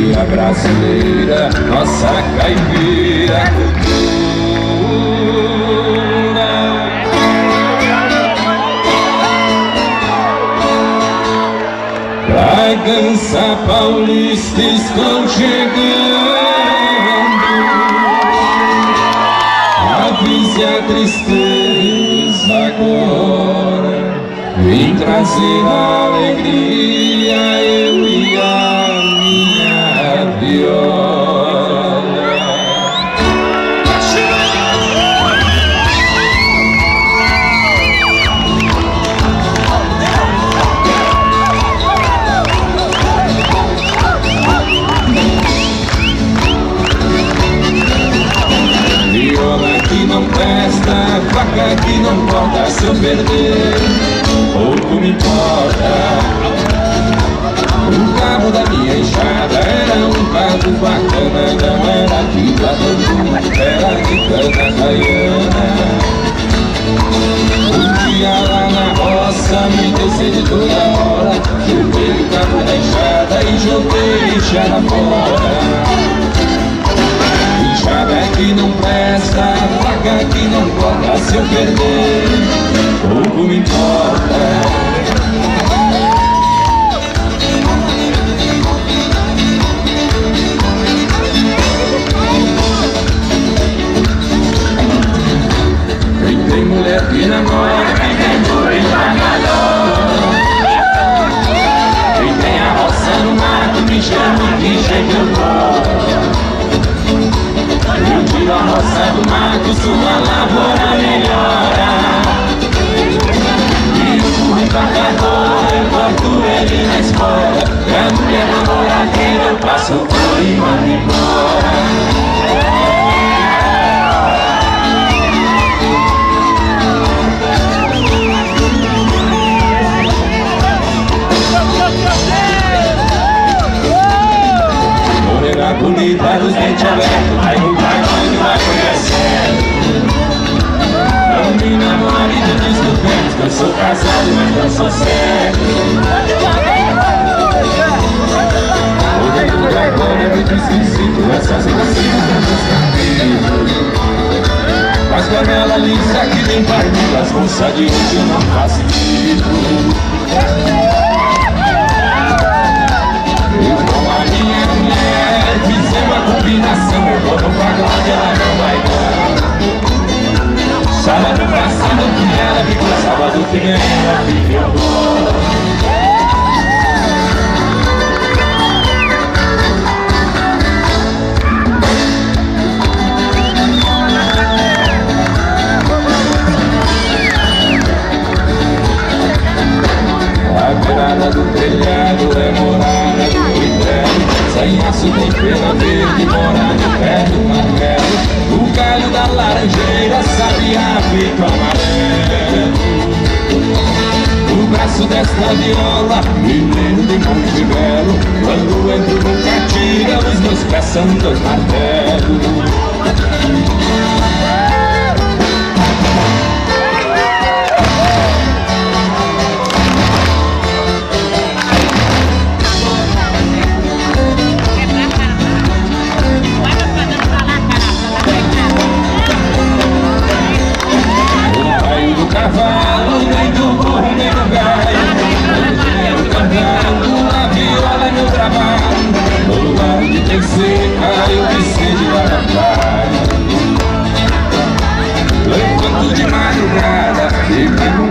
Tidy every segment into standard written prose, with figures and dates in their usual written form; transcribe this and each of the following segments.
poesia brasileira, nossa caipira cultura. Bragança Paulista estão chegando, avise a tristeza agora, vem trazer alegria, eu e a minha viola. Viola que não presta, faca que não corta, se eu perder pouco me importa. O cabo da minha enxada era um cabo bacana, não era de bambu, era de cana baiana. Um dia lá na roça me deu sede toda hora, joguei o cabo da enxada e joguei a enxada fora. Enxada que não presta, faca que não corta, se eu perder pouco me importa. Quem tem mulher que namora, quem tem burro trabalhou, quem tem a roça no mato, me chama que chega eu vou. Eu tiro a roça do mato, sua lavoura melhora. E o burro embarcador, eu corto ele na escola. E a mulher namoradeira, eu passo por e mando embora. Morena bonita dos dentes abertos, vai no cartão vai conhecendo. Não me namore de descobertos, que eu sou casado, mas não sou certo. O rei do dragão é muito esquisito, essas ensinas dos capítulos. Mas com a vela lisa que tem partido, as moças de hoje eu não facilito. Eu com a minha mulher fizer uma combinação, eu vou no pagode, ela não vai dar. Sábado passado que ela ficou, sábado que vem ela fica eu vou. A beirada do telhado é morada do inverno, sem aço tem pena verde, mora no pé do martelo. O galho da laranjeira sabiá feito amarelo. O braço desta viola, mineiro de Monte Belo. Quando entro no catira, os meus pés são dois martelos. Cavalo, nem do burro, nem do velho. Eu cantando, a viola é meu trabalho. No lugar onde tem seca, eu desci de Guarapari. Levanto de madrugada e pego um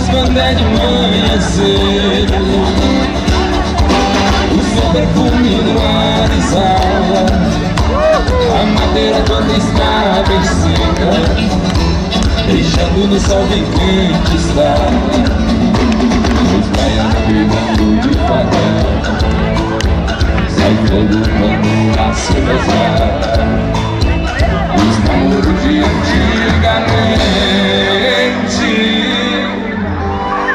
quando é de manhã cedo, o seu perfume no ar exala a ladeira toda está bem seca, deixando no sol bem quente estar. Os baianos pegando devagar, sai fogo quando a se besar. Os namoros de antigamente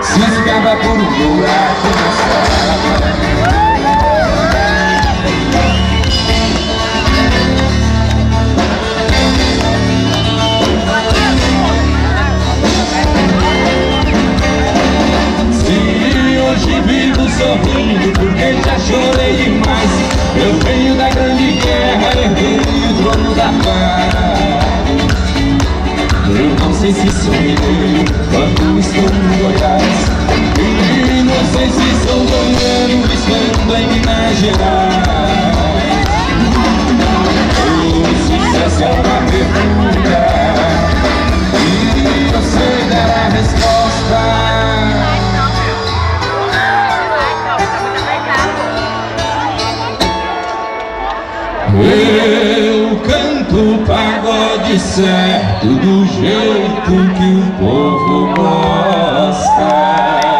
se escava por um buraco na sala. Sorrindo porque já chorei demais. Eu venho da grande guerra, herdei o trono da paz. Eu não sei se sonhei quando estou no Goiás, e não sei se sou goiano estando em Minas Gerais. O sucesso é uma pergunta e eu sei dar a resposta. Eu canto pagode certo do jeito que o povo gosta.